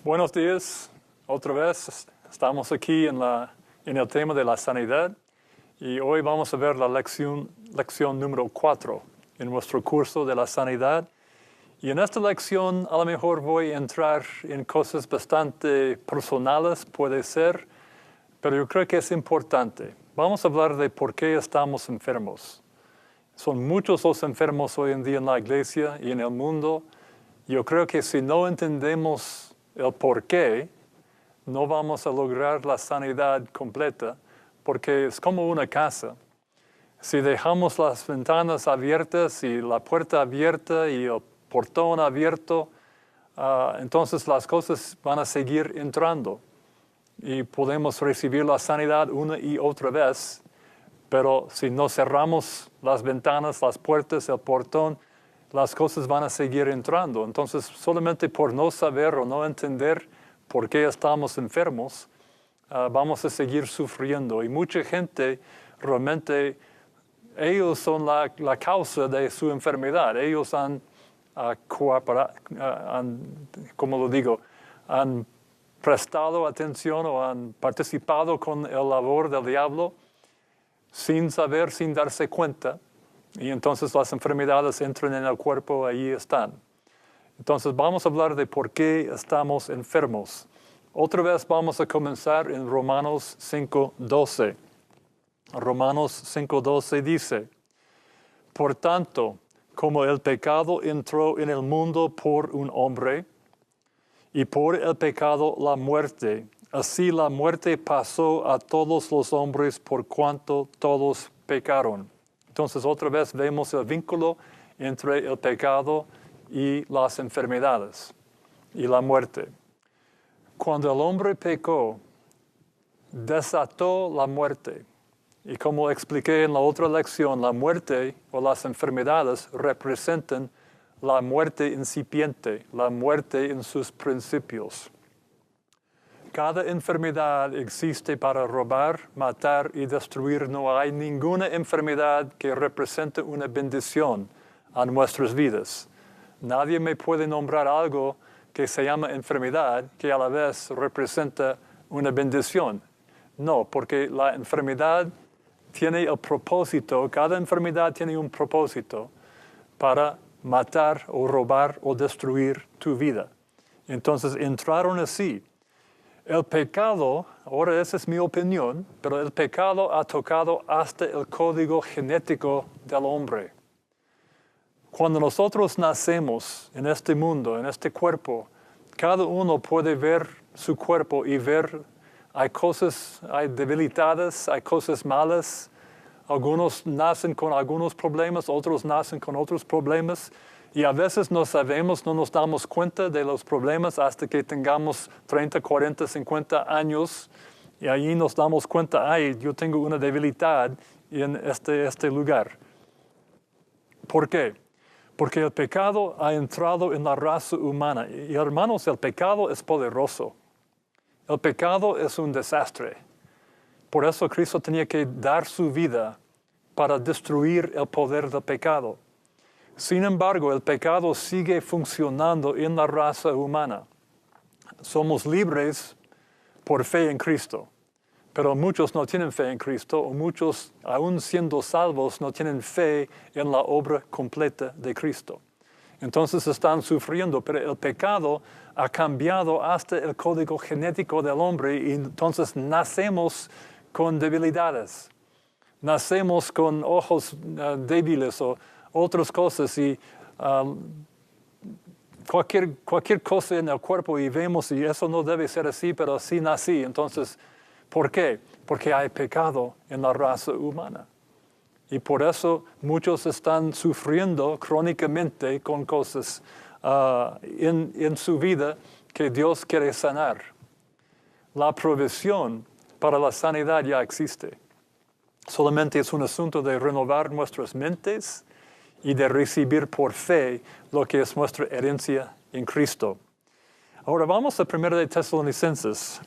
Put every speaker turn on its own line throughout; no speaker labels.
Buenos días, otra vez estamos aquí en el tema de la sanidad y hoy vamos a ver la lección número 4 en nuestro curso de la sanidad. Y en esta lección a lo mejor voy a entrar en cosas bastante personales, puede ser, pero yo creo que es importante. Vamos a hablar de por qué estamos enfermos. Son muchos los enfermos hoy en día en la iglesia y en el mundo. Yo creo que si no entendemos el por qué, no vamos a lograr la sanidad completa, porque es como una casa. Si dejamos las ventanas abiertas y la puerta abierta y el portón abierto, entonces las cosas van a seguir entrando y podemos recibir la sanidad una y otra vez, pero si no cerramos las ventanas, las puertas, el portón, las cosas van a seguir entrando. Entonces, solamente por no saber o no entender por qué estamos enfermos, vamos a seguir sufriendo. Y mucha gente, realmente, ellos son la causa de su enfermedad. Ellos han han prestado atención o han participado con el labor del diablo sin saber, sin darse cuenta. Y entonces las enfermedades entran en el cuerpo, ahí están. Entonces vamos a hablar de por qué estamos enfermos. Otra vez vamos a comenzar en Romanos 5:12. Romanos 5:12 dice: Por tanto, como el pecado entró en el mundo por un hombre, y por el pecado la muerte, así la muerte pasó a todos los hombres por cuanto todos pecaron. Entonces, otra vez vemos el vínculo entre el pecado y las enfermedades y la muerte. Cuando el hombre pecó, desató la muerte. Y como expliqué en la otra lección, la muerte o las enfermedades representan la muerte incipiente, la muerte en sus principios. Cada enfermedad existe para robar, matar y destruir. No hay ninguna enfermedad que represente una bendición a nuestras vidas. Nadie me puede nombrar algo que se llama enfermedad que a la vez representa una bendición. No, porque la enfermedad tiene el propósito, cada enfermedad tiene un propósito para matar o robar o destruir tu vida. Entonces entraron así. El pecado, ahora esa es mi opinión, pero el pecado ha tocado hasta el código genético del hombre. Cuando nosotros nacemos en este mundo, en este cuerpo, cada uno puede ver su cuerpo y ver, hay cosas, hay debilidades, hay cosas malas. Algunos nacen con algunos problemas, otros nacen con otros problemas. Y a veces no sabemos, no nos damos cuenta de los problemas hasta que tengamos 30, 40, 50 años. Y ahí nos damos cuenta, yo tengo una debilidad en este lugar. ¿Por qué? Porque el pecado ha entrado en la raza humana. Y hermanos, el pecado es poderoso. El pecado es un desastre. Por eso Cristo tenía que dar su vida para destruir el poder del pecado. Sin embargo, el pecado sigue funcionando en la raza humana. Somos libres por fe en Cristo, pero muchos no tienen fe en Cristo, o muchos, aún siendo salvos, no tienen fe en la obra completa de Cristo. Entonces están sufriendo, pero el pecado ha cambiado hasta el código genético del hombre y entonces nacemos con debilidades. Nacemos con ojos débiles o otras cosas y cualquier cosa en el cuerpo y vemos y eso no debe ser así, pero así nací. Entonces, ¿por qué? Porque hay pecado en la raza humana. Y por eso muchos están sufriendo crónicamente con cosas en su vida que Dios quiere sanar. La provisión para la sanidad ya existe. Solamente es un asunto de renovar nuestras mentes y de recibir por fe lo que es nuestra herencia en Cristo. Ahora vamos a 1 de Tesalonicenses.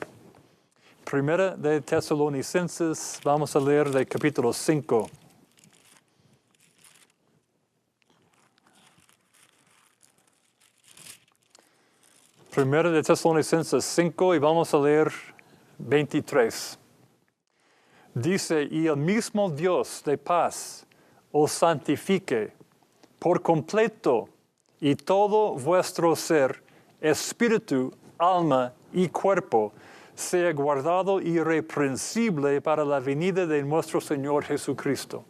1 de Tesalonicenses, vamos a leer del capítulo 5. Primero de Tesalonicenses 5 y vamos a leer 23. Dice, y el mismo Dios de paz os santifique por completo y todo vuestro ser, espíritu, alma y cuerpo, sea guardado irreprensible para la venida de nuestro Señor Jesucristo.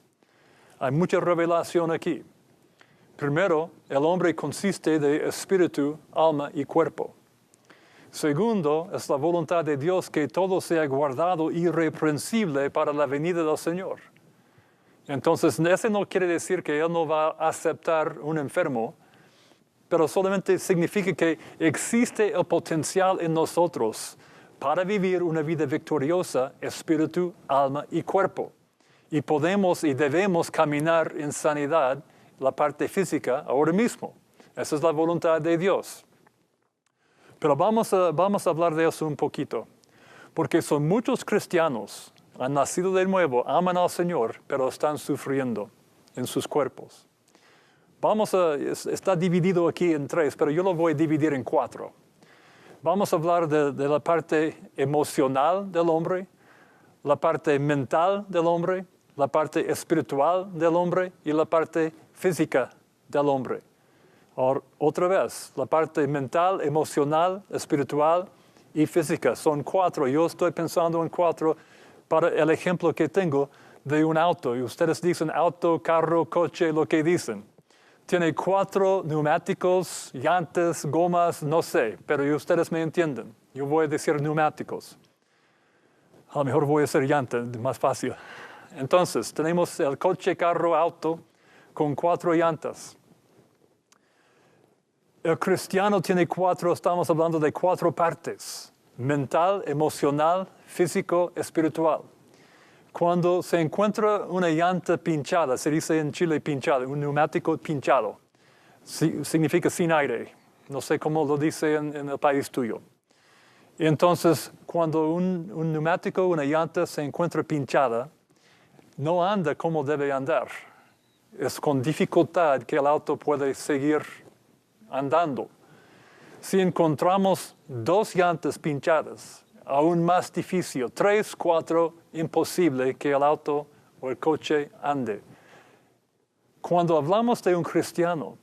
Hay mucha revelación aquí. Primero, el hombre consiste de espíritu, alma y cuerpo. Segundo, es la voluntad de Dios que todo sea guardado irreprensible para la venida del Señor. Entonces, eso no quiere decir que Él no va a aceptar un enfermo, pero solamente significa que existe el potencial en nosotros para vivir una vida victoriosa, espíritu, alma y cuerpo. Y podemos y debemos caminar en sanidad, la parte física, ahora mismo. Esa es la voluntad de Dios. Pero vamos a hablar de eso un poquito, porque son muchos cristianos, han nacido de nuevo, aman al Señor, pero están sufriendo en sus cuerpos. Está dividido aquí en 3, pero yo lo voy a dividir en 4. Vamos a hablar de la parte emocional del hombre, la parte mental del hombre, la parte espiritual del hombre y la parte física del hombre. Otra vez, la parte mental, emocional, espiritual y física. Son 4. Yo estoy pensando en 4 para el ejemplo que tengo de un auto. Y ustedes dicen auto, carro, coche, lo que dicen. Tiene 4 neumáticos, llantas, gomas, no sé, pero ustedes me entienden. Yo voy a decir neumáticos. A lo mejor voy a decir llanta, más fácil. Entonces, tenemos el coche, carro, auto con 4 llantas. El cristiano tiene 4, estamos hablando de 4 partes. Mental, emocional, físico, espiritual. Cuando se encuentra una llanta pinchada, se dice en Chile pinchada, un neumático pinchado, significa sin aire. No sé cómo lo dice en el país tuyo. Y entonces, cuando un neumático, una llanta se encuentra pinchada, no anda como debe andar. Es con dificultad que el auto puede seguir andando. Si encontramos 2 llantas pinchadas, aún más difícil, 3, 4, imposible que el auto o el coche ande. Cuando hablamos de un cristiano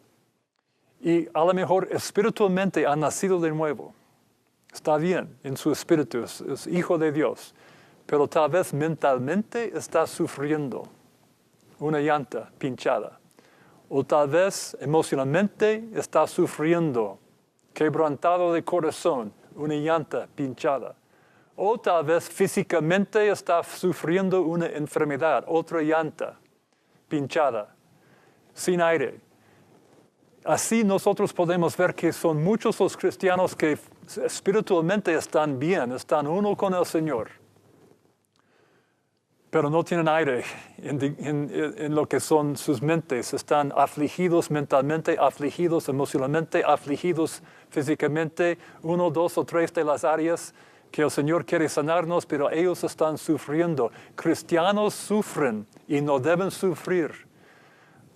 y a lo mejor espiritualmente ha nacido de nuevo, está bien en su espíritu, es hijo de Dios, pero tal vez mentalmente está sufriendo una llanta pinchada. O tal vez emocionalmente está sufriendo, quebrantado de corazón, una llanta pinchada. O tal vez físicamente está sufriendo una enfermedad, otra llanta pinchada, sin aire. Así nosotros podemos ver que son muchos los cristianos que espiritualmente están bien, están uno con el Señor, pero no tienen aire en lo que son sus mentes. Están afligidos mentalmente, afligidos emocionalmente, afligidos físicamente, 1, 2 o 3 de las áreas que el Señor quiere sanarnos, pero ellos están sufriendo. Cristianos sufren y no deben sufrir.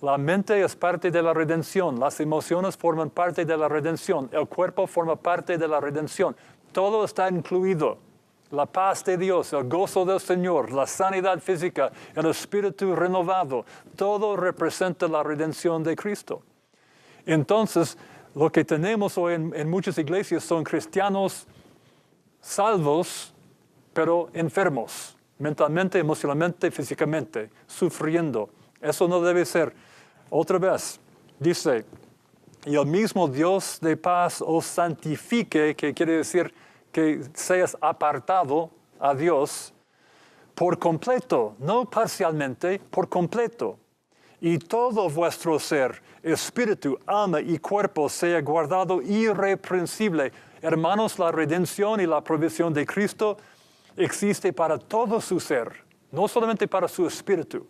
La mente es parte de la redención, las emociones forman parte de la redención, el cuerpo forma parte de la redención. Todo está incluido. La paz de Dios, el gozo del Señor, la sanidad física, el espíritu renovado, todo representa la redención de Cristo. Entonces, lo que tenemos hoy en muchas iglesias son cristianos salvos, pero enfermos, mentalmente, emocionalmente, físicamente, sufriendo. Eso no debe ser. Otra vez, dice, y el mismo Dios de paz os santifique, que quiere decir que seas apartado a Dios por completo, no parcialmente, por completo. Y todo vuestro ser, espíritu, alma y cuerpo sea guardado irreprensible. Hermanos, la redención y la provisión de Cristo existe para todo su ser, no solamente para su espíritu.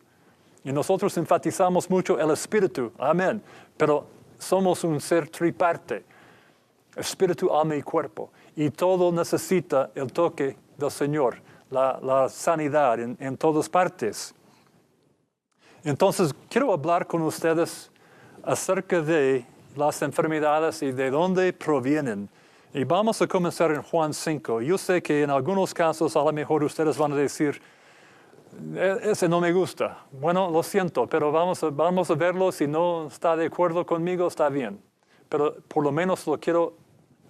Y nosotros enfatizamos mucho el espíritu, amén, pero somos un ser triparte, espíritu, alma y cuerpo. Y todo necesita el toque del Señor, la sanidad en todas partes. Entonces, quiero hablar con ustedes acerca de las enfermedades y de dónde provienen. Y vamos a comenzar en Juan 5. Yo sé que en algunos casos a lo mejor ustedes van a decir, ese no me gusta. Bueno, lo siento, pero vamos a verlo. Si no está de acuerdo conmigo, está bien. Pero por lo menos lo quiero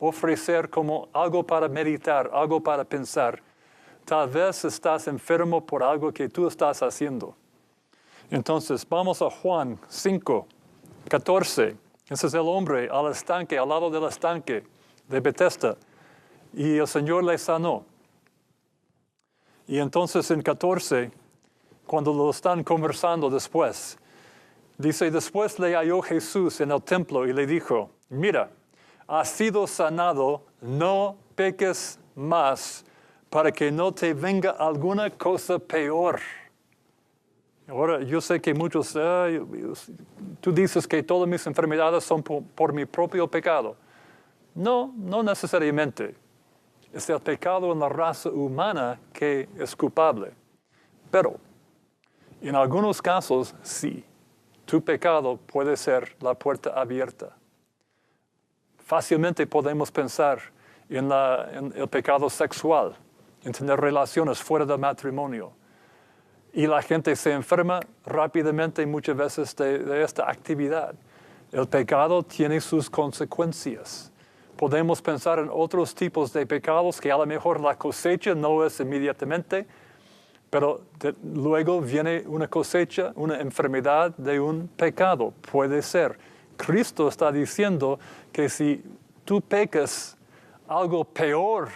ofrecer como algo para meditar, algo para pensar. Tal vez estás enfermo por algo que tú estás haciendo. Entonces, vamos a Juan 5, 14. Ese es el hombre al estanque, al lado del estanque de Bethesda. Y el Señor le sanó. Y entonces en 14, cuando lo están conversando después, dice, después le halló Jesús en el templo y le dijo, mira, has sido sanado, no peques más, para que no te venga alguna cosa peor. Ahora, yo sé que muchos, tú dices que todas mis enfermedades son por mi propio pecado. No, no necesariamente. Es el pecado en la raza humana que es culpable. Pero, en algunos casos, sí. Tu pecado puede ser la puerta abierta. Fácilmente podemos pensar en el pecado sexual, en tener relaciones fuera del matrimonio. Y la gente se enferma rápidamente muchas veces de esta actividad. El pecado tiene sus consecuencias. Podemos pensar en otros tipos de pecados que a lo mejor la cosecha no es inmediatamente, pero luego viene una cosecha, una enfermedad de un pecado. Puede ser. Cristo está diciendo que si tú pecas algo peor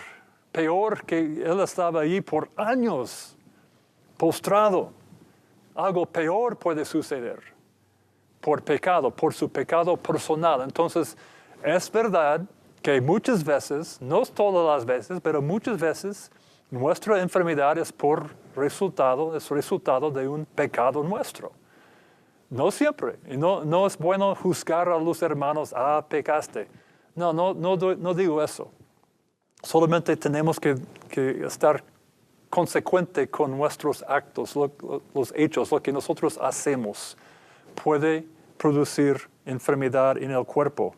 que Él estaba allí por años, postrado, algo peor puede suceder por pecado, por su pecado personal. Entonces, es verdad que muchas veces, no todas las veces, pero muchas veces, nuestra enfermedad es resultado de un pecado nuestro. No siempre. Y no es bueno juzgar a los hermanos, pecaste. No digo eso. Solamente tenemos que estar consecuente con nuestros actos, los hechos, lo que nosotros hacemos. Puede producir enfermedad en el cuerpo.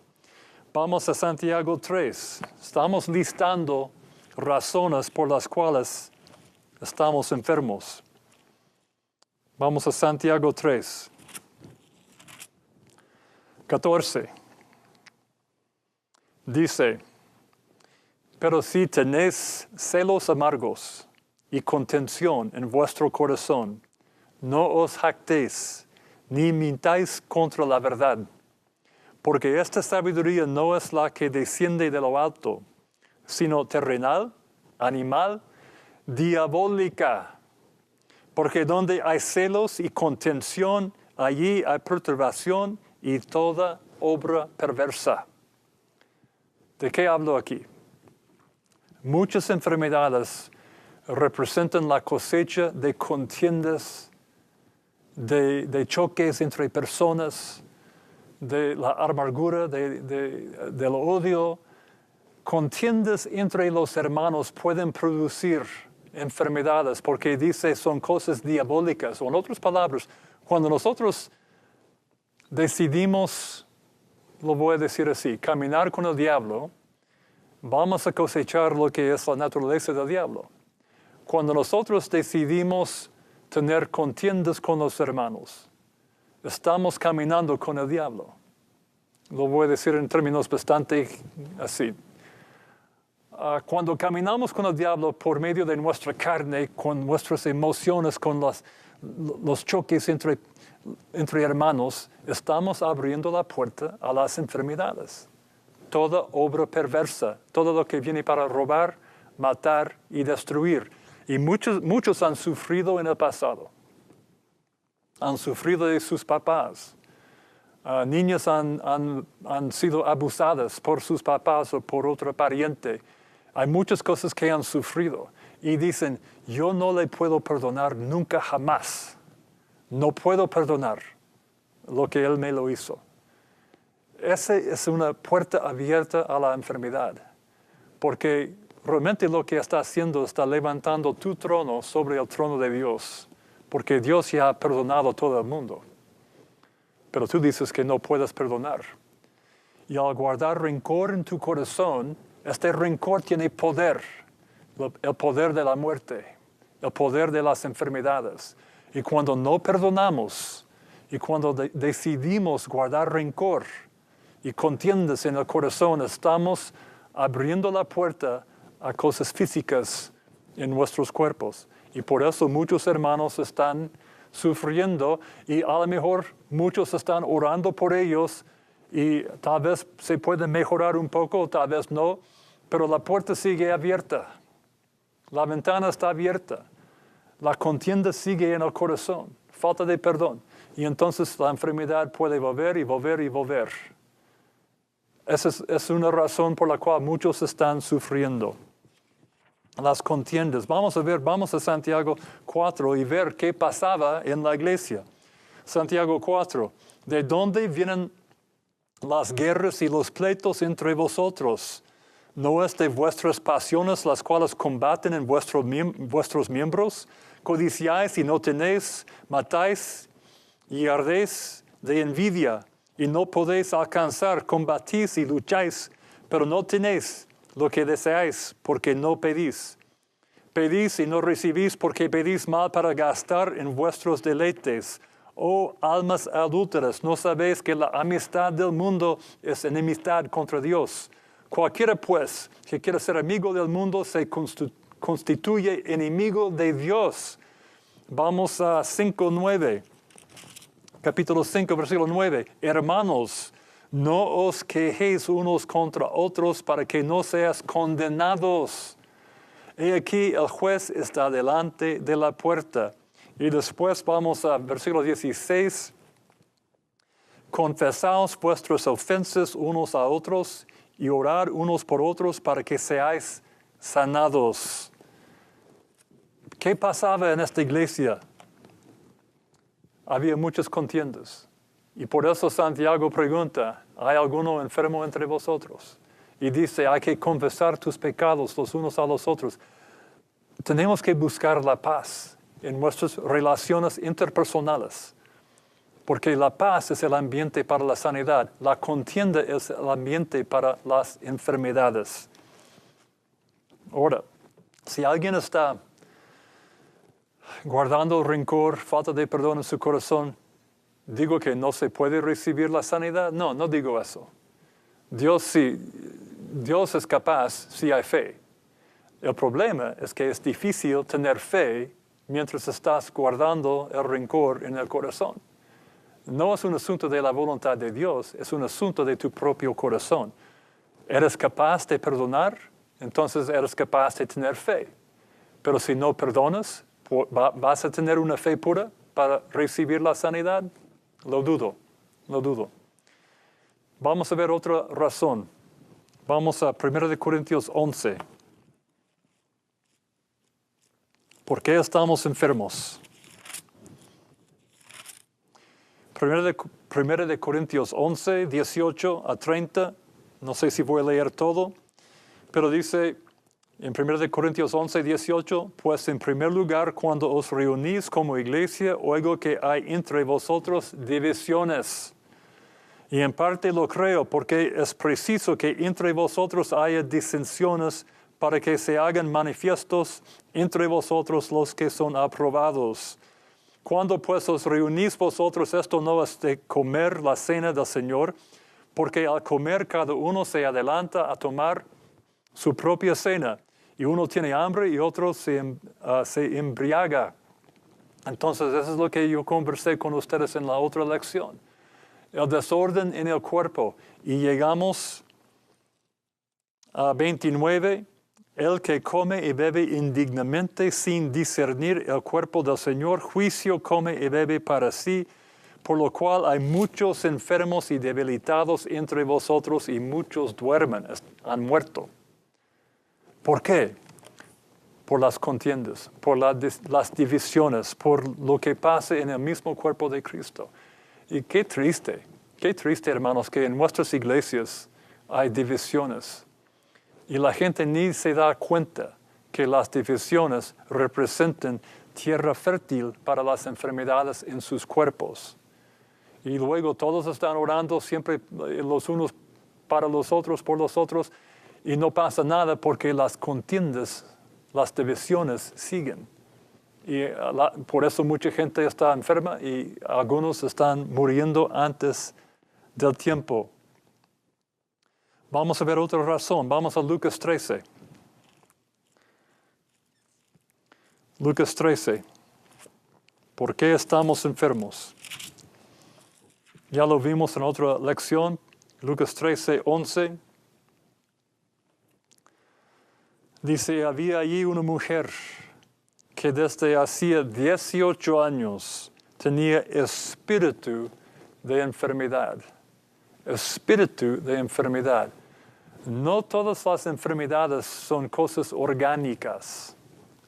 Vamos a Santiago 3. Estamos listando razones por las cuales estamos enfermos. Vamos a Santiago 3. 14. Dice, pero si tenéis celos amargos y contención en vuestro corazón, no os jactéis, ni mintáis contra la verdad, porque esta sabiduría no es la que desciende de lo alto, sino terrenal, animal, diabólica. Porque donde hay celos y contención, allí hay perturbación y toda obra perversa. ¿De qué hablo aquí? Muchas enfermedades representan la cosecha de contiendas, de choques entre personas, de la amargura, del odio. Contiendas entre los hermanos pueden producir enfermedades porque dice son cosas diabólicas. O en otras palabras, cuando nosotros decidimos, lo voy a decir así, caminar con el diablo, vamos a cosechar lo que es la naturaleza del diablo. Cuando nosotros decidimos tener contiendas con los hermanos, estamos caminando con el diablo. Lo voy a decir en términos bastante así. Cuando caminamos con el diablo por medio de nuestra carne, con nuestras emociones, con los choques entre hermanos, estamos abriendo la puerta a las enfermedades. Toda obra perversa, todo lo que viene para robar, matar y destruir. Y muchos han sufrido en el pasado. Han sufrido de sus papás. Niñas han sido abusadas por sus papás o por otro pariente. Hay muchas cosas que han sufrido. Y dicen, yo no le puedo perdonar nunca jamás. No puedo perdonar lo que él me lo hizo. Esa es una puerta abierta a la enfermedad. Porque realmente lo que está haciendo está levantando tu trono sobre el trono de Dios. Porque Dios ya ha perdonado a todo el mundo. Pero tú dices que no puedes perdonar. Y al guardar rencor en tu corazón, Este rencor tiene poder, el poder de la muerte, el poder de las enfermedades. Y cuando no perdonamos y cuando decidimos guardar rencor y contiendas en el corazón, estamos abriendo la puerta a cosas físicas en nuestros cuerpos. Y por eso muchos hermanos están sufriendo y a lo mejor muchos están orando por ellos y tal vez se puede mejorar un poco, tal vez no, pero la puerta sigue abierta. La ventana está abierta. La contienda sigue en el corazón. Falta de perdón. Y entonces la enfermedad puede volver y volver y volver. Esa es una razón por la cual muchos están sufriendo. Las contiendas. Vamos a Santiago 4 y ver qué pasaba en la iglesia. Santiago 4. ¿De dónde vienen las guerras y los pleitos entre vosotros? ¿No es de vuestras pasiones las cuales combaten en vuestros miembros? Codiciáis y no tenéis, matáis y ardéis de envidia y no podéis alcanzar, combatís y lucháis, pero no tenéis lo que deseáis porque no pedís. Pedís y no recibís porque pedís mal para gastar en vuestros deleites. Oh almas adúlteras, ¿no sabéis que la amistad del mundo es enemistad contra Dios? Cualquiera pues que quiera ser amigo del mundo se constituye enemigo de Dios. Vamos a 5:9. Capítulo 5, versículo 9. Hermanos, no os quejéis unos contra otros para que no seas condenados. He aquí el juez está delante de la puerta. Y después vamos a versículo 16. Confesaos vuestras ofensas unos a otros y orad unos por otros para que seáis sanados. ¿Qué pasaba en esta iglesia? Había muchas contiendas. Y por eso Santiago pregunta, ¿hay alguno enfermo entre vosotros? Y dice, hay que confesar tus pecados los unos a los otros. Tenemos que buscar la paz en nuestras relaciones interpersonales. Porque la paz es el ambiente para la sanidad. La contienda es el ambiente para las enfermedades. Ahora, si alguien está guardando rencor, falta de perdón en su corazón, ¿digo que no se puede recibir la sanidad? No, no digo eso. Dios es capaz si hay fe. El problema es que es difícil tener fe mientras estás guardando el rencor en el corazón. No es un asunto de la voluntad de Dios, es un asunto de tu propio corazón. ¿Eres capaz de perdonar? Entonces eres capaz de tener fe. Pero si no perdonas, ¿vas a tener una fe pura para recibir la sanidad? Lo dudo. Vamos a ver otra razón. Vamos a 1 Corintios 11. ¿Por qué estamos enfermos? 1 Corintios 11, 18 a 30. No sé si voy a leer todo, pero dice en 1 Corintios 11, 18, pues en primer lugar, cuando os reunís como iglesia, oigo que hay entre vosotros divisiones. Y en parte lo creo, porque es preciso que entre vosotros haya disensiones para que se hagan manifiestos entre vosotros los que son aprobados. Cuando pues os reunís vosotros, esto no es de comer la cena del Señor, porque al comer cada uno se adelanta a tomar su propia cena, y uno tiene hambre y otro se embriaga. Entonces, eso es lo que yo conversé con ustedes en la otra lección. El desorden en el cuerpo. Y llegamos a 29. El que come y bebe indignamente sin discernir el cuerpo del Señor, juicio come y bebe para sí, por lo cual hay muchos enfermos y debilitados entre vosotros y muchos duermen, han muerto. ¿Por qué? Por las contiendas, por las divisiones, por lo que pasa en el mismo cuerpo de Cristo. Y qué triste, hermanos, que en nuestras iglesias hay divisiones. Y la gente ni se da cuenta que las divisiones representan tierra fértil para las enfermedades en sus cuerpos. Y luego todos están orando siempre los unos para los otros, por los otros. Y no pasa nada porque las contiendas, las divisiones siguen. Y por eso mucha gente está enferma y algunos están muriendo antes del tiempo. Vamos a ver otra razón. Vamos a Lucas 13. Lucas 13. ¿Por qué estamos enfermos? Ya lo vimos en otra lección. Lucas 13, 11. Dice, había allí una mujer que desde hacía 18 años tenía espíritu de enfermedad. Espíritu de enfermedad. No todas las enfermedades son cosas orgánicas.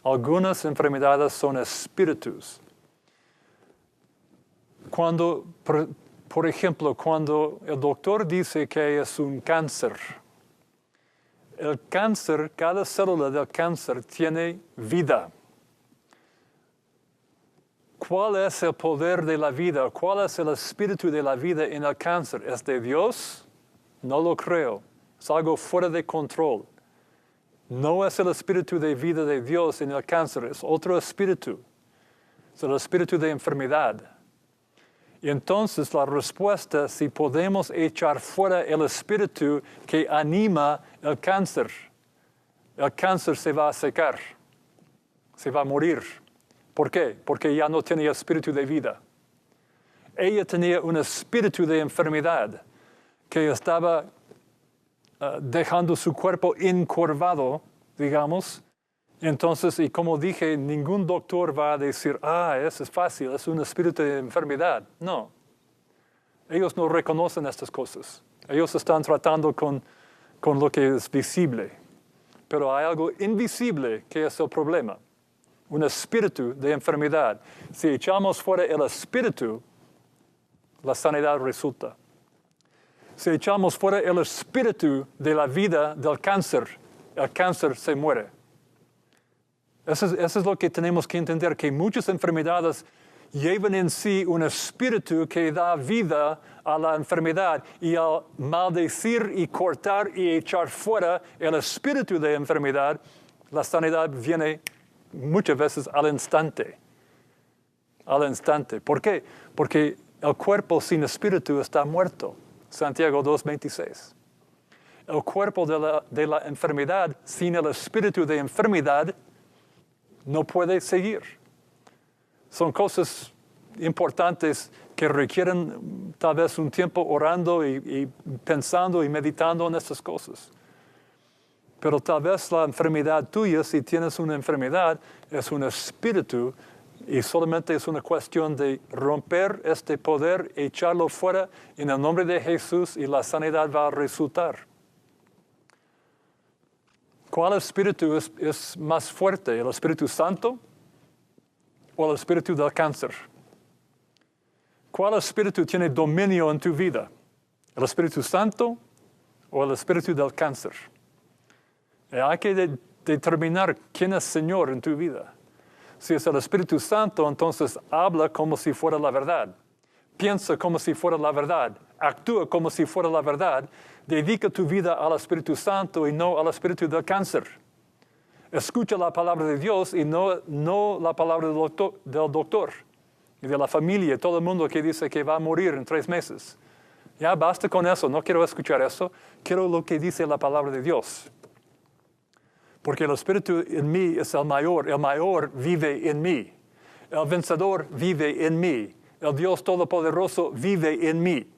Algunas enfermedades son espíritus. Cuando, por ejemplo, cuando el doctor dice que es un cáncer, el cáncer, cada célula del cáncer tiene vida. ¿Cuál es el poder de la vida? ¿Cuál es el espíritu de la vida en el cáncer? ¿Es de Dios? No lo creo. Es algo fuera de control. No es el espíritu de vida de Dios en el cáncer, es otro espíritu. Es el espíritu de enfermedad. Y entonces la respuesta, si podemos echar fuera el espíritu que anima el cáncer se va a secar, se va a morir. ¿Por qué? Porque ya no tenía espíritu de vida. Ella tenía un espíritu de enfermedad que estaba dejando su cuerpo encorvado, digamos. Entonces, y como dije, ningún doctor va a decir, eso es fácil, es un espíritu de enfermedad. No. Ellos no reconocen estas cosas. Ellos están tratando con lo que es visible. Pero hay algo invisible que es el problema. Un espíritu de enfermedad. Si echamos fuera el espíritu, la sanidad resulta. Si echamos fuera el espíritu de la vida del cáncer, el cáncer se muere. Eso es lo que tenemos que entender, que muchas enfermedades llevan en sí un espíritu que da vida a la enfermedad. Y al maldecir y cortar y echar fuera el espíritu de enfermedad, la sanidad viene muchas veces al instante. Al instante. ¿Por qué? Porque el cuerpo sin espíritu está muerto. Santiago 2:26. El cuerpo de la enfermedad sin el espíritu de enfermedad no puede seguir. Son cosas importantes que requieren tal vez un tiempo orando y pensando y meditando en estas cosas. Pero tal vez la enfermedad tuya, si tienes una enfermedad, es un espíritu y solamente es una cuestión de romper este poder, echarlo fuera en el nombre de Jesús y la sanidad va a resultar. ¿Cuál espíritu es más fuerte? ¿El Espíritu Santo o el espíritu del cáncer? ¿Cuál espíritu tiene dominio en tu vida? ¿El Espíritu Santo o el espíritu del cáncer? Hay que determinar quién es Señor en tu vida. Si es el Espíritu Santo, entonces habla como si fuera la verdad. Piensa como si fuera la verdad. Actúa como si fuera la verdad. Dedica tu vida al Espíritu Santo y no al espíritu del cáncer. Escucha la palabra de Dios y no la palabra del doctor y de la familia y todo el mundo que dice que va a morir en 3 meses. Ya basta con eso, no quiero escuchar eso. Quiero lo que dice la palabra de Dios. Porque el Espíritu en mí es el mayor vive en mí. El vencedor vive en mí. El Dios Todopoderoso vive en mí.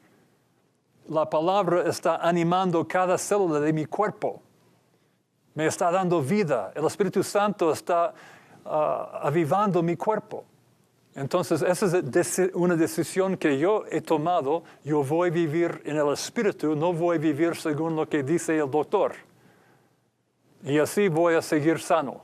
La palabra está animando cada célula de mi cuerpo. Me está dando vida. El Espíritu Santo está avivando mi cuerpo. Entonces, esa es una decisión que yo he tomado. Yo voy a vivir en el Espíritu, no voy a vivir según lo que dice el doctor. Y así voy a seguir sano.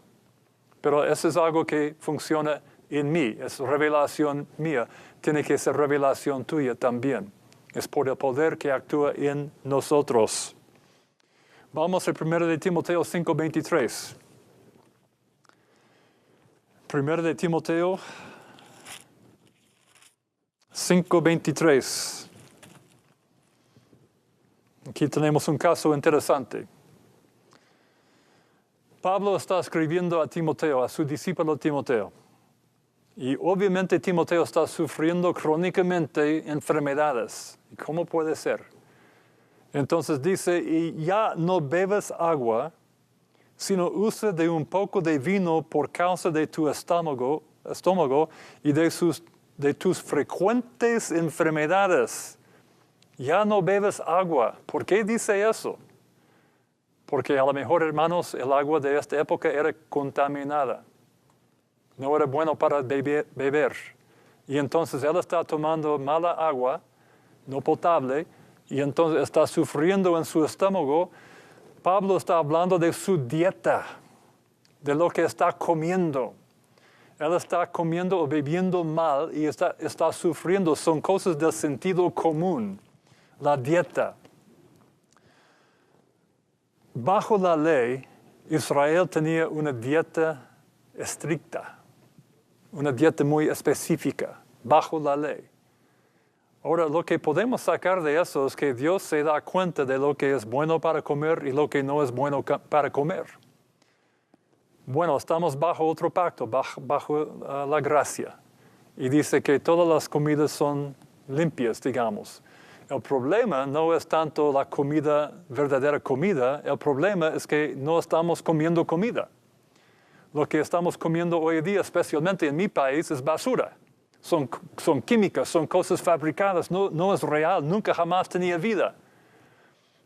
Pero eso es algo que funciona en mí, es revelación mía. Tiene que ser revelación tuya también. Es por el poder que actúa en nosotros. Vamos a 1 de Timoteo 5:23. 1 de Timoteo 5:23. Aquí tenemos un caso interesante. Pablo está escribiendo a Timoteo, a su discípulo Timoteo. Y obviamente Timoteo está sufriendo crónicamente enfermedades. ¿Y cómo puede ser? Entonces dice, y ya no bebes agua, sino usa de un poco de vino por causa de tu estómago y de tus frecuentes enfermedades. Ya no bebes agua. ¿Por qué dice eso? Porque a lo mejor, hermanos, el agua de esta época era contaminada. No era bueno para beber. Y entonces él está tomando mala agua, no potable, y entonces está sufriendo en su estómago. Pablo está hablando de su dieta, de lo que está comiendo. Él está comiendo o bebiendo mal y está sufriendo. Son cosas del sentido común. La dieta. Bajo la ley, Israel tenía una dieta estricta, una dieta muy específica, bajo la ley. Ahora, lo que podemos sacar de eso es que Dios se da cuenta de lo que es bueno para comer y lo que no es bueno para comer. Bueno, estamos bajo otro pacto, bajo la gracia. Y dice que todas las comidas son limpias, digamos. El problema no es tanto la comida, verdadera comida, el problema es que no estamos comiendo comida. Lo que estamos comiendo hoy en día, especialmente en mi país, es basura. Son químicas, son cosas fabricadas, no es real, nunca jamás tenía vida.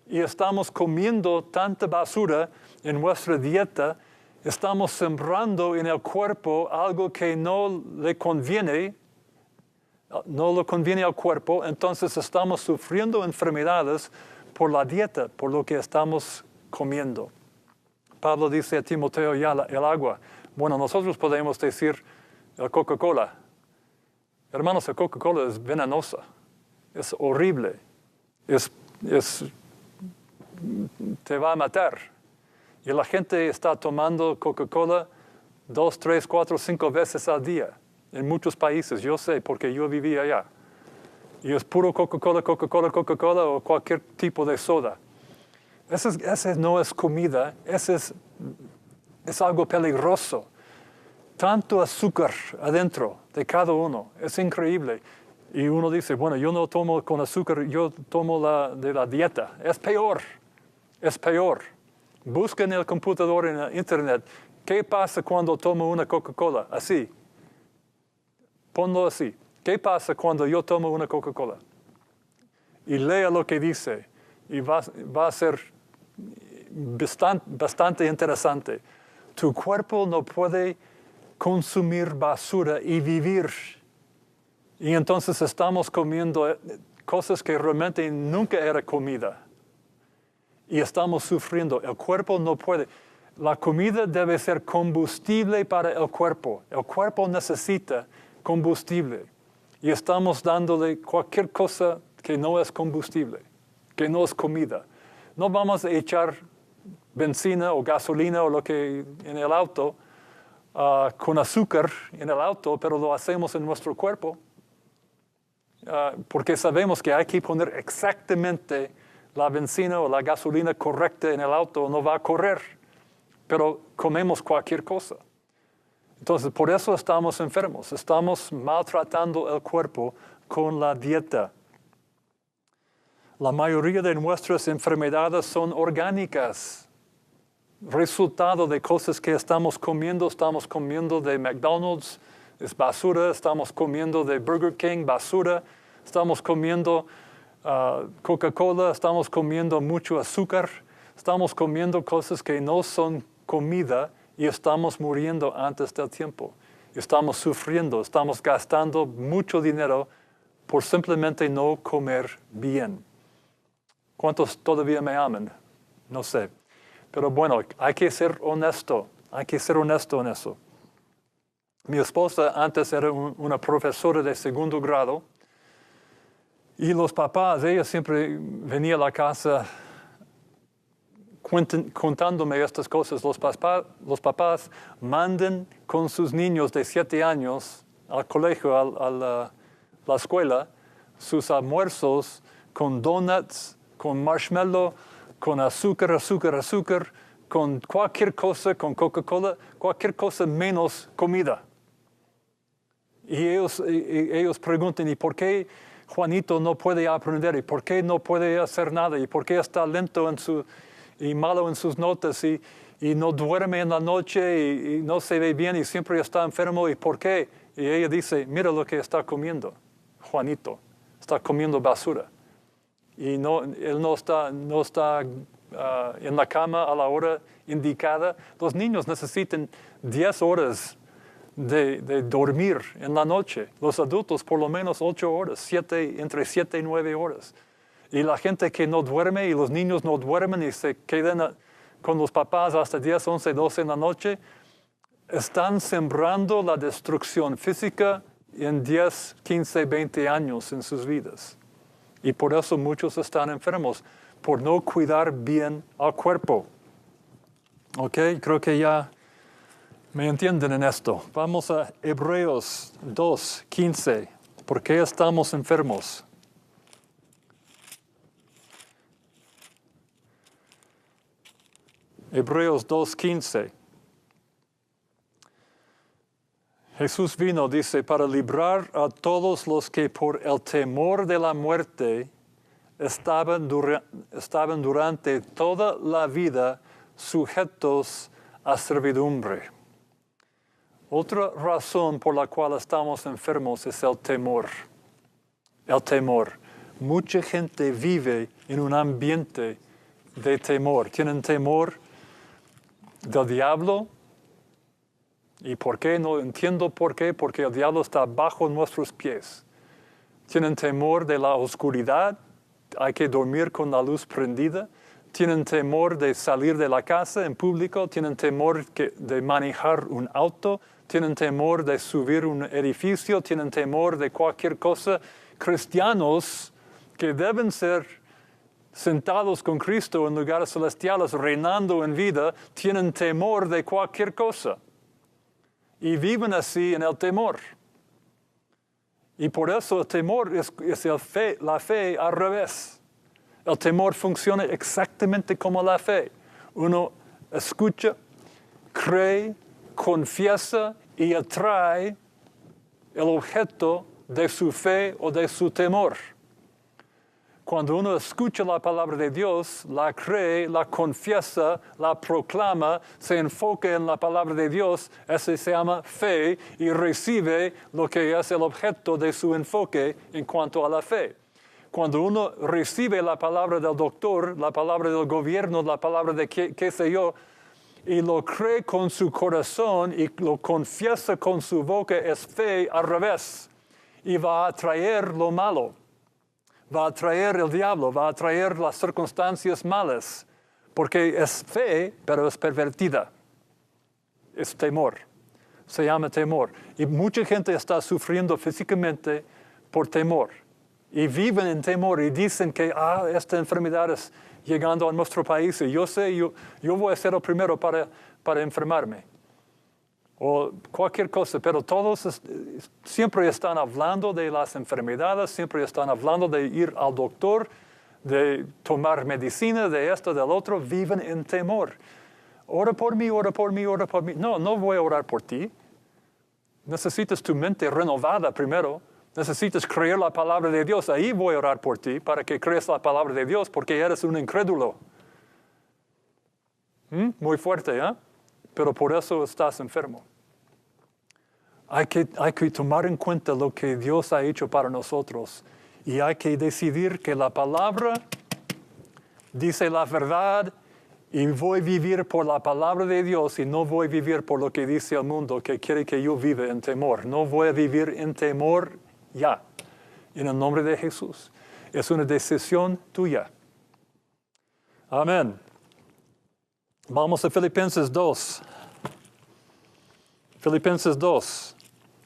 Y estamos comiendo tanta basura en nuestra dieta, estamos sembrando en el cuerpo algo que no le conviene al cuerpo, entonces estamos sufriendo enfermedades por la dieta, por lo que estamos comiendo. Pablo dice a Timoteo ya el agua. Bueno, nosotros podemos decir el Coca-Cola. Hermanos, el Coca-Cola es venenosa, es horrible, te va a matar. Y la gente está tomando Coca-Cola 2, 3, 4, 5 veces al día. En muchos países, yo sé, porque yo vivía allá. Y es puro Coca-Cola, Coca-Cola, Coca-Cola o cualquier tipo de soda. Ese no es comida, es algo peligroso. Tanto azúcar adentro de cada uno, es increíble. Y uno dice, bueno, yo no tomo con azúcar, yo tomo de la dieta. Es peor. Busca en el computador, en el internet, ¿qué pasa cuando tomo una Coca-Cola? Así. Ponlo así. ¿Qué pasa cuando yo tomo una Coca-Cola? Y lea lo que dice. Y va a ser bastante interesante. Tu cuerpo no puede consumir basura y vivir. Y entonces estamos comiendo cosas que realmente nunca era comida. Y estamos sufriendo. El cuerpo no puede. La comida debe ser combustible para el cuerpo. El cuerpo necesita combustible. Y estamos dándole cualquier cosa que no es combustible, que no es comida. No vamos a echar benzina o gasolina o lo que en el auto con azúcar en el auto, pero lo hacemos en nuestro cuerpo. Porque sabemos que hay que poner exactamente la benzina o la gasolina correcta en el auto, no va a correr, pero comemos cualquier cosa. Entonces, por eso estamos enfermos, estamos maltratando el cuerpo con la dieta. La mayoría de nuestras enfermedades son orgánicas, resultado de cosas que estamos comiendo de McDonald's, es basura, estamos comiendo de Burger King, basura, estamos comiendo Coca-Cola, estamos comiendo mucho azúcar, estamos comiendo cosas que no son comida y estamos muriendo antes del tiempo. Estamos sufriendo, estamos gastando mucho dinero por simplemente no comer bien. ¿Cuántos todavía me aman? No sé. Pero bueno, hay que ser honesto en eso. Mi esposa antes era una profesora de segundo grado y los papás, ella siempre venía a la casa contándome estas cosas. Los papás mandan con sus niños de 7 años al colegio, a la escuela, sus almuerzos con donuts, con marshmallow, con azúcar, con cualquier cosa, con Coca-Cola, cualquier cosa menos comida. Y ellos preguntan, ¿y por qué Juanito no puede aprender? ¿Y por qué no puede hacer nada? ¿Y por qué está lento y malo en sus notas? Y no duerme en la noche y no se ve bien y siempre está enfermo. ¿Y por qué? Y ella dice, mira lo que está comiendo, Juanito. Está comiendo basura. Y él no está en la cama a la hora indicada. Los niños necesitan 10 horas de dormir en la noche. Los adultos por lo menos 8 horas, entre 7 y 9 horas. Y la gente que no duerme y los niños no duermen y se quedan con los papás hasta 10, 11, 12 en la noche, están sembrando la destrucción física en 10, 15, 20 años en sus vidas. Y por eso muchos están enfermos, por no cuidar bien al cuerpo. ¿Ok? Creo que ya me entienden en esto. Vamos a Hebreos 2:15. ¿Por qué estamos enfermos? Hebreos 2:15. Jesús vino, dice, para librar a todos los que por el temor de la muerte estaban durante toda la vida sujetos a servidumbre. Otra razón por la cual estamos enfermos es el temor. El temor. Mucha gente vive en un ambiente de temor. Tienen temor del diablo. ¿Y por qué? No entiendo por qué. Porque el diablo está bajo nuestros pies. Tienen temor de la oscuridad. Hay que dormir con la luz prendida. Tienen temor de salir de la casa en público. Tienen temor de manejar un auto. Tienen temor de subir un edificio. Tienen temor de cualquier cosa. Cristianos que deben ser sentados con Cristo en lugares celestiales, reinando en vida, tienen temor de cualquier cosa. Y viven así en el temor. Y por eso el temor es la fe al revés. El temor funciona exactamente como la fe. Uno escucha, cree, confiesa y atrae el objeto de su fe o de su temor. Cuando uno escucha la palabra de Dios, la cree, la confiesa, la proclama, se enfoca en la palabra de Dios, ese se llama fe y recibe lo que es el objeto de su enfoque en cuanto a la fe. Cuando uno recibe la palabra del doctor, la palabra del gobierno, la palabra de qué sé yo, y lo cree con su corazón y lo confiesa con su boca, es fe al revés. Y va a atraer lo malo. Va a atraer el diablo, va a atraer las circunstancias malas, porque es fe, pero es pervertida. Es temor. Se llama temor. Y mucha gente está sufriendo físicamente por temor. Y viven en temor y dicen que esta enfermedad es llegando a nuestro país y yo sé, yo voy a ser el primero para enfermarme. O cualquier cosa, pero todos siempre están hablando de las enfermedades, siempre están hablando de ir al doctor, de tomar medicina, de esto, del otro, viven en temor. Ora por mí, ora por mí, ora por mí. No voy a orar por ti. Necesitas tu mente renovada primero. Necesitas creer la palabra de Dios. Ahí voy a orar por ti para que creas la palabra de Dios porque eres un incrédulo. Muy fuerte, ¿eh? Pero por eso estás enfermo. Hay que tomar en cuenta lo que Dios ha hecho para nosotros y hay que decidir que la palabra dice la verdad y voy a vivir por la palabra de Dios y no voy a vivir por lo que dice el mundo que quiere que yo viva en temor. No voy a vivir en temor ya, en el nombre de Jesús. Es una decisión tuya. Amén. Vamos a Filipenses 2. Filipenses 2.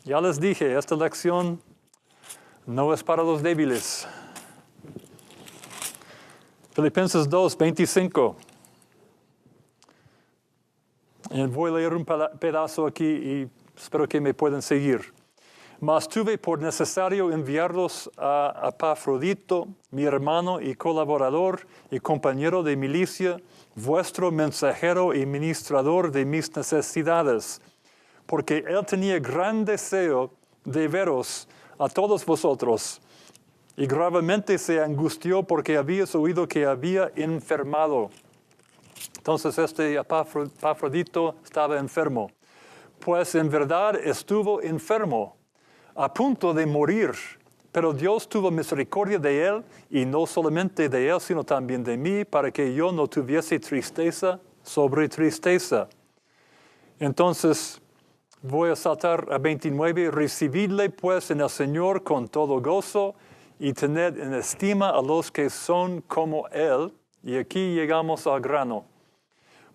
Ya les dije, esta lección no es para los débiles. Filipenses 2, 25. Y voy a leer un pedazo aquí y espero que me puedan seguir. Mas tuve por necesario enviarlos a Epafrodito, mi hermano y colaborador y compañero de milicia, vuestro mensajero y ministrador de mis necesidades, porque él tenía gran deseo de veros a todos vosotros, y gravemente se angustió porque habías oído que había enfermado. Entonces Epafrodito estaba enfermo, pues en verdad estuvo enfermo, a punto de morir. Pero Dios tuvo misericordia de él, y no solamente de él, sino también de mí, para que yo no tuviese tristeza sobre tristeza. Entonces, voy a saltar a 29. Recibidle pues en el Señor con todo gozo, y tened en estima a los que son como él. Y aquí llegamos al grano.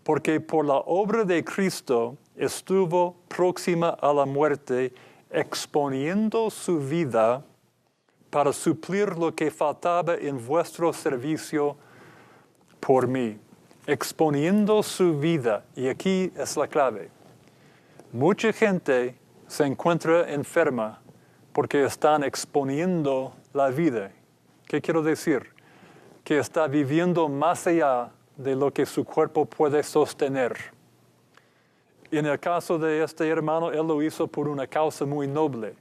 Porque por la obra de Cristo estuvo próxima a la muerte, exponiendo su vida para suplir lo que faltaba en vuestro servicio por mí. Exponiendo su vida. Y aquí es la clave. Mucha gente se encuentra enferma porque están exponiendo la vida. ¿Qué quiero decir? Que está viviendo más allá de lo que su cuerpo puede sostener. En el caso de este hermano, él lo hizo por una causa muy noble.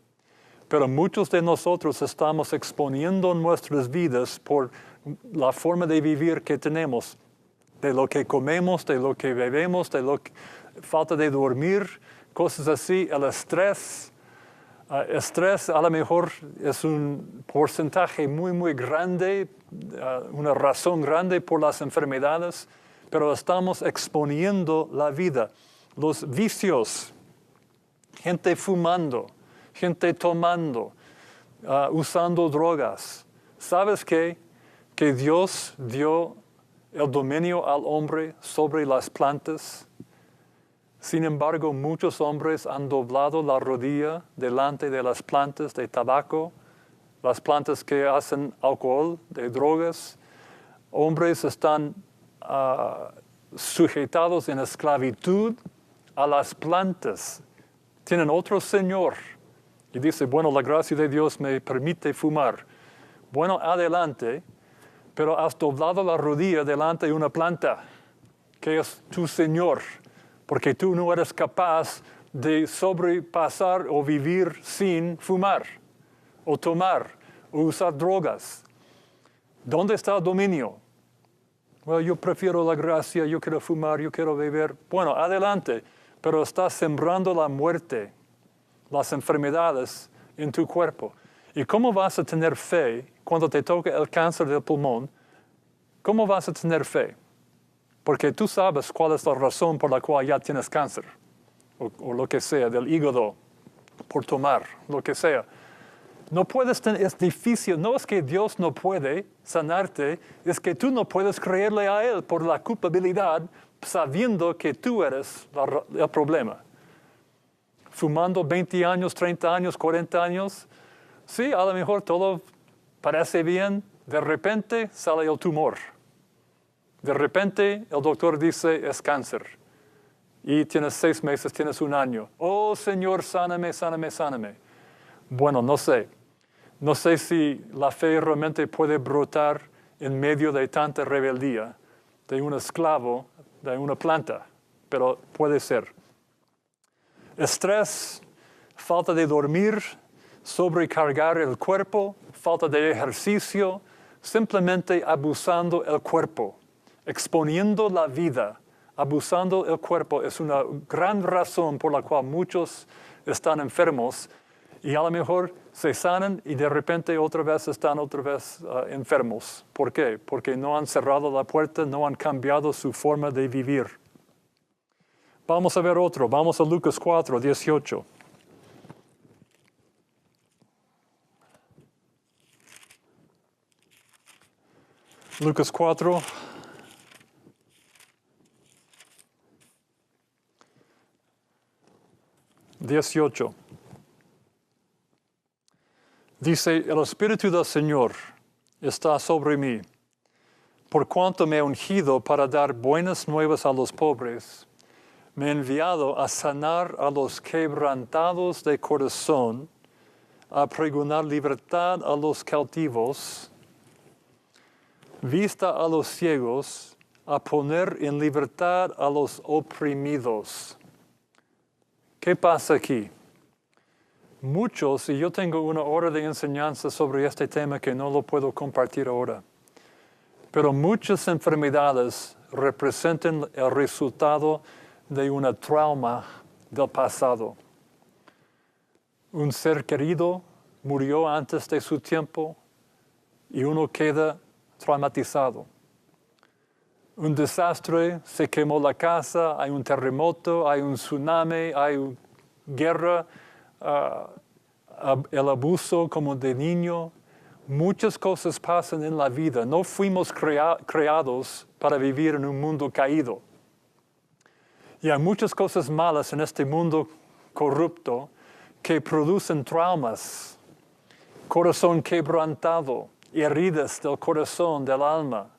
Pero muchos de nosotros estamos exponiendo nuestras vidas por la forma de vivir que tenemos, de lo que comemos, de lo que bebemos, de lo que falta de dormir, cosas así. El estrés a lo mejor es un porcentaje muy, muy grande, una razón grande por las enfermedades, pero estamos exponiendo la vida. Los vicios, gente fumando, gente tomando, usando drogas. ¿Sabes qué? Que Dios dio el dominio al hombre sobre las plantas. Sin embargo, muchos hombres han doblado la rodilla delante de las plantas de tabaco, las plantas que hacen alcohol, de drogas. Hombres están sujetados en esclavitud a las plantas. Tienen otro señor. Y dice, bueno, la gracia de Dios me permite fumar. Bueno, adelante, pero has doblado la rodilla delante de una planta, que es tu señor, porque tú no eres capaz de sobrepasar o vivir sin fumar, o tomar, o usar drogas. ¿Dónde está el dominio? Bueno, yo prefiero la gracia, yo quiero fumar, yo quiero beber. Bueno, adelante, pero estás sembrando la muerte, las enfermedades en tu cuerpo. ¿Y cómo vas a tener fe cuando te toque el cáncer del pulmón? ¿Cómo vas a tener fe? Porque tú sabes cuál es la razón por la cual ya tienes cáncer, o lo que sea, del hígado, por tomar, lo que sea. No puedes tener, es difícil, no es que Dios no puede sanarte, es que tú no puedes creerle a Él por la culpabilidad, sabiendo que tú eres el problema. Fumando 20 años, 30 años, 40 años, sí, a lo mejor todo parece bien, de repente sale el tumor. De repente el doctor dice es cáncer. Y tienes 6 meses, tienes 1 año. Oh Señor, sáname, sáname, sáname. Bueno, no sé. No sé si la fe realmente puede brotar en medio de tanta rebeldía de un esclavo, de una planta, pero puede ser. Estrés, falta de dormir, sobrecargar el cuerpo, falta de ejercicio, simplemente abusando el cuerpo, exponiendo la vida, abusando el cuerpo es una gran razón por la cual muchos están enfermos y a lo mejor se sanan y de repente otra vez están enfermos. ¿Por qué? Porque no han cerrado la puerta, no han cambiado su forma de vivir. Vamos a ver otro. Vamos a Lucas 4, 18. Lucas 4. Dice, el Espíritu del Señor está sobre mí, por cuanto me ha ungido para dar buenas nuevas a los pobres. Me ha enviado a sanar a los quebrantados de corazón, a pregonar libertad a los cautivos, vista a los ciegos, a poner en libertad a los oprimidos. ¿Qué pasa aquí? Muchos, y yo tengo una hora de enseñanza sobre este tema que no lo puedo compartir ahora, pero muchas enfermedades representan el resultado de una trauma del pasado. Un ser querido murió antes de su tiempo y uno queda traumatizado. Un desastre, se quemó la casa, hay un terremoto, hay un tsunami, hay guerra, el abuso como de niño. Muchas cosas pasan en la vida. No fuimos creados para vivir en un mundo caído. Y hay muchas cosas malas en este mundo corrupto que producen traumas, corazón quebrantado, heridas del corazón, del alma.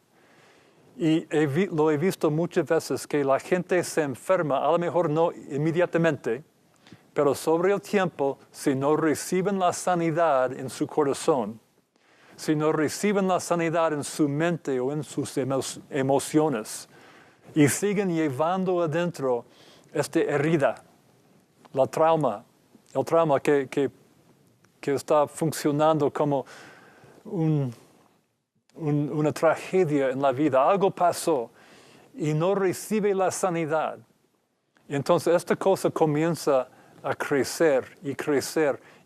Y lo he visto muchas veces que la gente se enferma, a lo mejor no inmediatamente, pero sobre el tiempo, si no reciben la sanidad en su corazón, si no reciben la sanidad en su mente o en sus emociones, y siguen llevando adentro esta herida, el trauma que está funcionando como una tragedia en la vida. Algo pasó y no recibe la sanidad. Y entonces esta cosa comienza a crecer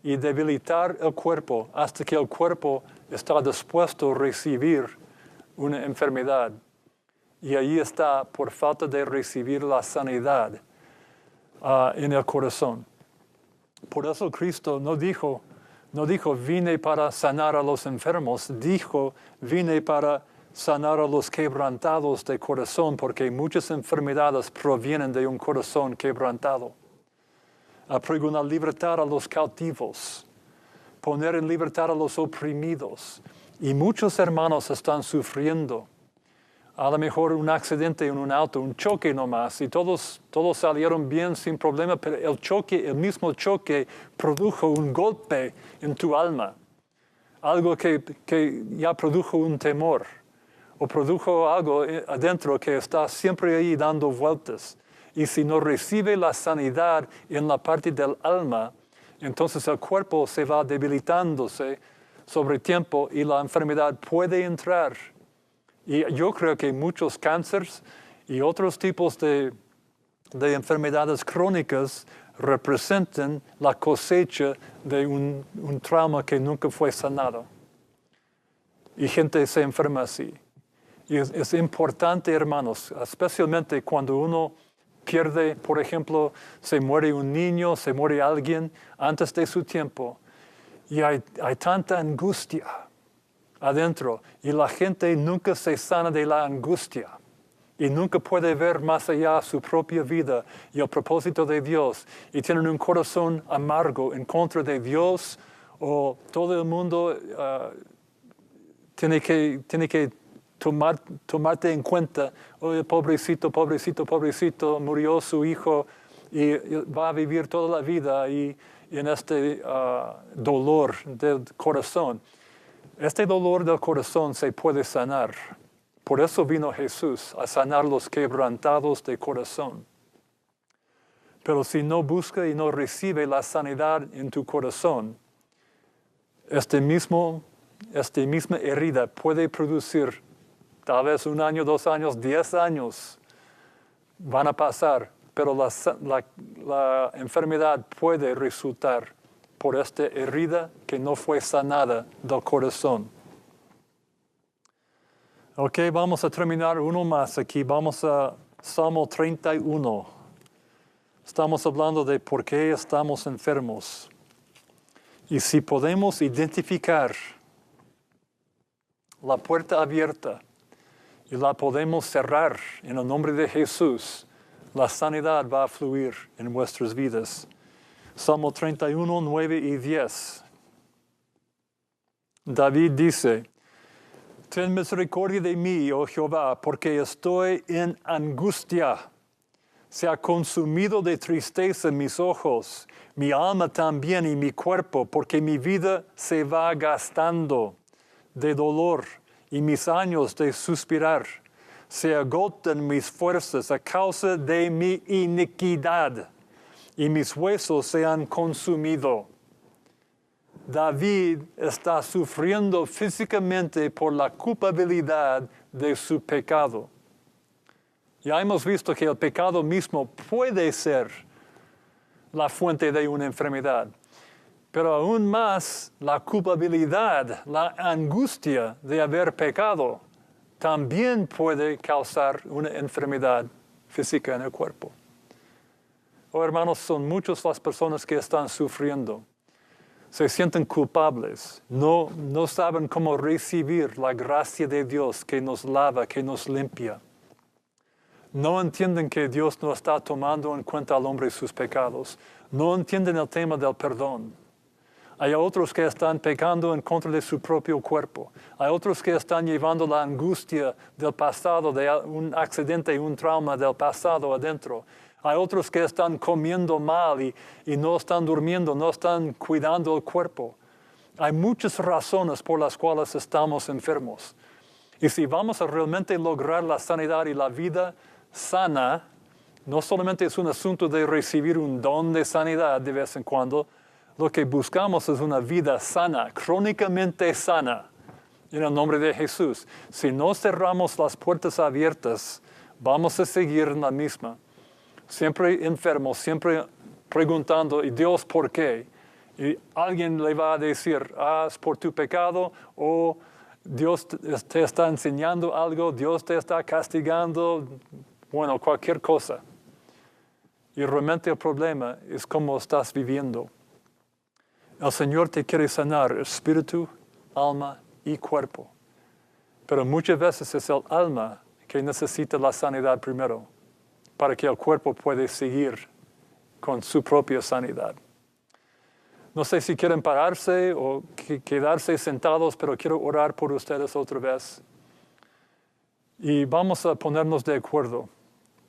y debilitar el cuerpo hasta que el cuerpo está dispuesto a recibir una enfermedad. Y ahí está por falta de recibir la sanidad en el corazón. Por eso Cristo no dijo, vine para sanar a los enfermos, dijo, vine para sanar a los quebrantados de corazón, porque muchas enfermedades provienen de un corazón quebrantado. A pregonar libertad a los cautivos, poner en libertad a los oprimidos. Y muchos hermanos están sufriendo. A lo mejor un accidente en un auto, un choque nomás, y todos salieron bien sin problema, pero el mismo choque produjo un golpe en tu alma. Algo que ya produjo un temor, o produjo algo adentro que está siempre ahí dando vueltas. Y si no recibe la sanidad en la parte del alma, entonces el cuerpo se va debilitándose sobre tiempo y la enfermedad puede entrar. Y yo creo que muchos cánceres y otros tipos de enfermedades crónicas representan la cosecha de un trauma que nunca fue sanado. Y gente se enferma así. Y es importante, hermanos, especialmente cuando uno pierde, por ejemplo, se muere un niño, se muere alguien antes de su tiempo. Y hay tanta angustia adentro, y la gente nunca se sana de la angustia y nunca puede ver más allá su propia vida y el propósito de Dios, y tienen un corazón amargo en contra de Dios, o todo el mundo tiene que tomarte en cuenta. Oye, pobrecito, murió su hijo y va a vivir toda la vida y en este dolor del corazón. Este dolor del corazón se puede sanar. Por eso vino Jesús, a sanar los quebrantados de corazón. Pero si no busca y no recibe la sanidad en tu corazón, esta misma herida puede producir tal vez 1 año, 2 años, 10 años. Van a pasar, pero la enfermedad puede resultar por esta herida que no fue sanada del corazón. Ok, vamos a terminar uno más aquí. Vamos a Salmo 31. Estamos hablando de por qué estamos enfermos. Y si podemos identificar la puerta abierta y la podemos cerrar en el nombre de Jesús, la sanidad va a fluir en vuestras vidas. Salmo 31, 9 y 10. David dice, ten misericordia de mí, oh Jehová, porque estoy en angustia. Se ha consumido de tristeza mis ojos, mi alma también y mi cuerpo, porque mi vida se va gastando de dolor y mis años de suspirar. Se agotan mis fuerzas a causa de mi iniquidad, y mis huesos se han consumido. David está sufriendo físicamente por la culpabilidad de su pecado. Ya hemos visto que el pecado mismo puede ser la fuente de una enfermedad, pero aún más la culpabilidad, la angustia de haber pecado, también puede causar una enfermedad física en el cuerpo. Oh, hermanos, son muchas las personas que están sufriendo. Se sienten culpables, no saben cómo recibir la gracia de Dios que nos lava, que nos limpia. No entienden que Dios no está tomando en cuenta al hombre sus pecados. No entienden el tema del perdón. Hay otros que están pecando en contra de su propio cuerpo. Hay otros que están llevando la angustia del pasado, de un accidente y un trauma del pasado adentro. Hay otros que están comiendo mal y no están durmiendo, no están cuidando el cuerpo. Hay muchas razones por las cuales estamos enfermos. Y si vamos a realmente lograr la sanidad y la vida sana, no solamente es un asunto de recibir un don de sanidad de vez en cuando, lo que buscamos es una vida sana, crónicamente sana, en el nombre de Jesús. Si no cerramos las puertas abiertas, vamos a seguir en la misma. Siempre enfermos, siempre preguntando, ¿y Dios por qué? Y alguien le va a decir, es por tu pecado, o Dios te está enseñando algo, Dios te está castigando, bueno, cualquier cosa. Y realmente el problema es cómo estás viviendo. El Señor te quiere sanar espíritu, alma y cuerpo. Pero muchas veces es el alma que necesita la sanidad primero, para que el cuerpo pueda seguir con su propia sanidad. No sé si quieren pararse o quedarse sentados, pero quiero orar por ustedes otra vez. Y vamos a ponernos de acuerdo.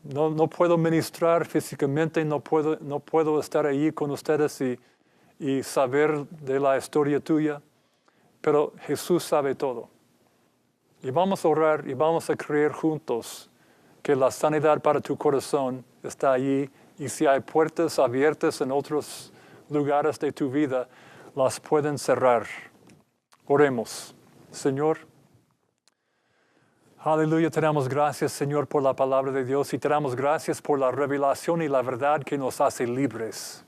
No puedo ministrar físicamente, no puedo estar allí con ustedes y saber de la historia tuya, pero Jesús sabe todo. Y vamos a orar y vamos a creer juntos que la sanidad para tu corazón está allí, y si hay puertas abiertas en otros lugares de tu vida, las pueden cerrar. Oremos. Señor, aleluya, te damos gracias, Señor, por la palabra de Dios, y te damos gracias por la revelación y la verdad que nos hace libres.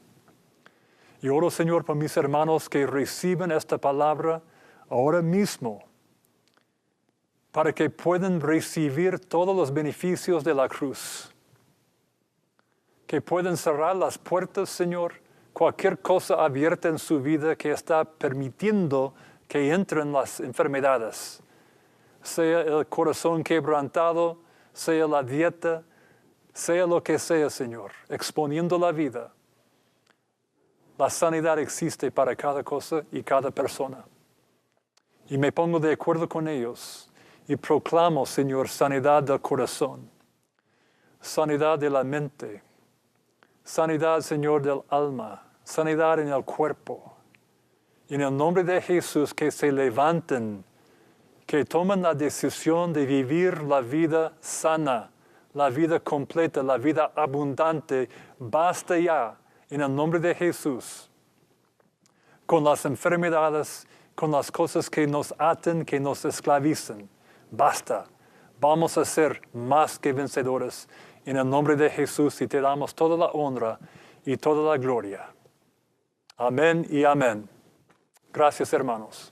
Y oro, Señor, por mis hermanos que reciben esta palabra ahora mismo, para que puedan recibir todos los beneficios de la cruz. Que puedan cerrar las puertas, Señor, cualquier cosa abierta en su vida que está permitiendo que entren las enfermedades. Sea el corazón quebrantado, sea la dieta, sea lo que sea, Señor, exponiendo la vida. La sanidad existe para cada cosa y cada persona. Y me pongo de acuerdo con ellos. Y proclamo, Señor, sanidad del corazón, sanidad de la mente, sanidad, Señor, del alma, sanidad en el cuerpo. En el nombre de Jesús, que se levanten, que tomen la decisión de vivir la vida sana, la vida completa, la vida abundante. Basta ya, en el nombre de Jesús, con las enfermedades, con las cosas que nos aten, que nos esclavizan. Basta, vamos a ser más que vencedores en el nombre de Jesús, y te damos toda la honra y toda la gloria. Amén y amén. Gracias, hermanos.